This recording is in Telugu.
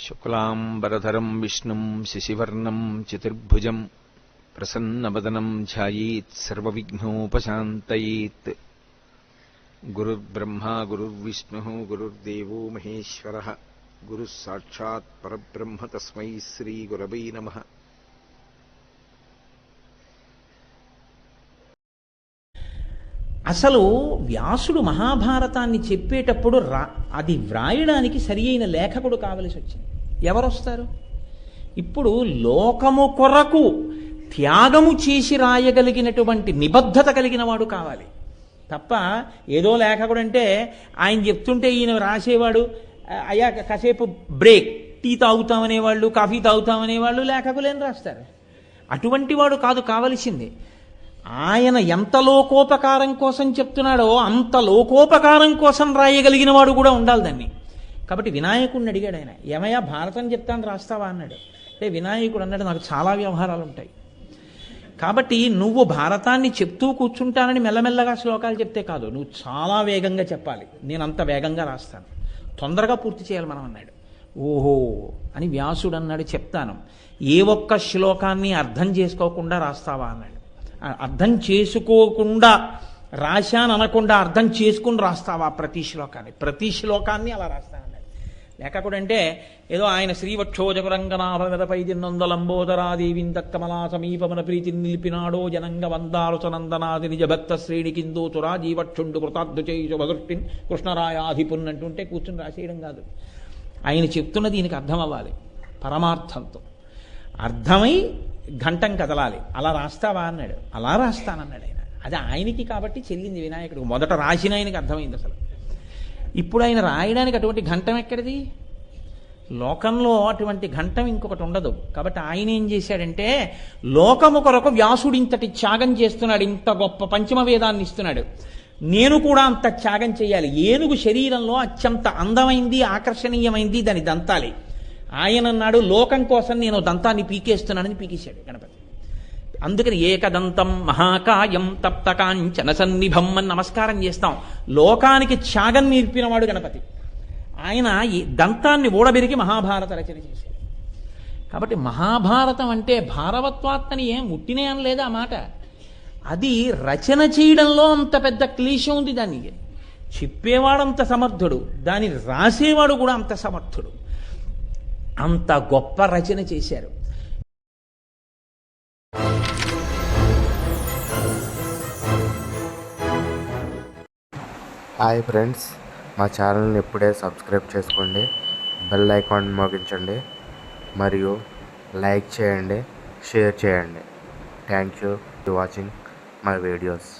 శుక్లాంబరధరం విష్ణుం శశివర్ణం చతుర్భుజం ప్రసన్నవదనం ధ్యాయేత్ సర్వవిఘ్నోపశాంతయేత్. గురుర్బ్రహ్మా గురుర్విష్ణుః గురుర్దేవో మహేశ్వరః గురుః సాక్షాత్ పరబ్రహ్మ తస్మై శ్రీగురవై నమః. అసలు వ్యాసుడు మహాభారతాన్ని చెప్పేటప్పుడు అది వ్రాయడానికి సరి అయిన లేఖకుడు కావలసి వచ్చింది. ఎవరొస్తారు? ఇప్పుడు లోకము కొరకు త్యాగము చేసి రాయగలిగినటువంటి నిబద్ధత కలిగిన వాడు కావాలి తప్ప ఏదో లేఖకుడు అంటే ఆయన చెప్తుంటే ఈయన రాసేవాడు, అయ్యా కాసేపు బ్రేక్, టీ తాగుతామనేవాళ్ళు, కాఫీ తాగుతామనేవాళ్ళు లేఖకులేని రాస్తారు. అటువంటి వాడు కాదు కావలసింది. ఆయన ఎంత లోకోపకారం కోసం చెప్తున్నాడో అంత లోకోపకారం కోసం రాయగలిగిన వాడు కూడా ఉండాలి దాన్ని. కాబట్టి వినాయకుడిని అడిగాడు ఆయన, ఏమయ్యా భారతం చెప్తాను రాస్తావా అన్నాడు. అంటే వినాయకుడు అన్నాడు, నాకు చాలా వ్యవహారాలు ఉంటాయి, కాబట్టి నువ్వు భారతాన్ని చెప్తూ కూర్చుంటానని మెల్లమెల్లగా శ్లోకాలు చెప్తే కాదు, నువ్వు చాలా వేగంగా చెప్పాలి, నేను అంత వేగంగా రాస్తాను, తొందరగా పూర్తి చేయాలి మనం అన్నాడు. ఓహో అని వ్యాసుడు అన్నాడు, చెప్తాను, ఏ ఒక్క శ్లోకాన్ని అర్థం చేసుకోకుండా రాస్తావా అన్నాడు. అర్థం చేసుకోకుండా రాశాను అనకుండా అర్థం చేసుకుని రాస్తావా ప్రతి శ్లోకాన్ని అలా రాస్తానన్నాడు. లేకపోతే ఏదో ఆయన శ్రీవక్షోజకురంగనాభపై దిన్నొందలంబోదరాదేవిందక్కమలా సమీపమన ప్రీతి నిలిపినాడో జనంగ వందారుచనందనాది నిజ భక్త శ్రేణి కిందోతురా జీవక్షుండు కృతార్థు చేయుచు భగృష్టిన్ కృష్ణరాయాధిపున్ అంటుంటే కూర్చుని రాసేయడం కాదు. ఆయన చెప్తున్నది దీనికి అర్థం అవ్వాలి, పరమార్థంతో అర్థమై ఘంటం కదలాలి. అలా రాస్తావా అన్నాడు. అలా రాస్తానన్నాడు ఆయన. అది ఆయనకి కాబట్టి చెల్లింది వినాయకుడు. మొదట రాసిన ఆయనకి అర్థమైంది అసలు. ఇప్పుడు ఆయన రాయడానికి అటువంటి ఘంటం ఎక్కడిది? లోకంలో అటువంటి ఘంటం ఇంకొకటి ఉండదు. కాబట్టి ఆయన ఏం చేశాడంటే, లోకము కొరకు వ్యాసుడు ఇంతటి త్యాగం చేస్తున్నాడు, ఇంత గొప్ప పంచమ వేదాన్ని ఇస్తున్నాడు, నేను కూడా అంత త్యాగం చేయాలి. ఏనుగు శరీరంలో అత్యంత అందమైంది, ఆకర్షణీయమైంది దాని దంతాలి. ఆయన అన్నాడు, లోకం కోసం నేను దంతాన్ని పీకేస్తున్నానని పీకేశాడు గణపతి. అందుకని ఏకదంతం మహాకాయం తప్తకాంచన సన్నిభం అని నమస్కారం చేస్తాం. లోకానికి త్యాగం నేర్పినవాడు గణపతి. ఆయన ఈ దంతాన్ని ఊడబెరిగి మహాభారత రచన చేశాడు. కాబట్టి మహాభారతం అంటే భారవత్వాత్మని ఏం ముట్టినే అనలేదు ఆ మాట. అది రచన చేయడంలో అంత పెద్ద క్లీశం ఉంది. దాన్ని చెప్పేవాడు అంత సమర్థుడు, దాన్ని రాసేవాడు కూడా అంత సమర్థుడు. అంత గొప్ప రచన చేశారు. హాయ్ ఫ్రెండ్స్, మా ఛానల్ని ఇప్పుడే సబ్స్క్రైబ్ చేసుకోండి, బెల్ ఐకాన్ మోగించండి, మరియు లైక్ చేయండి, షేర్ చేయండి. Thank you for watching my videos.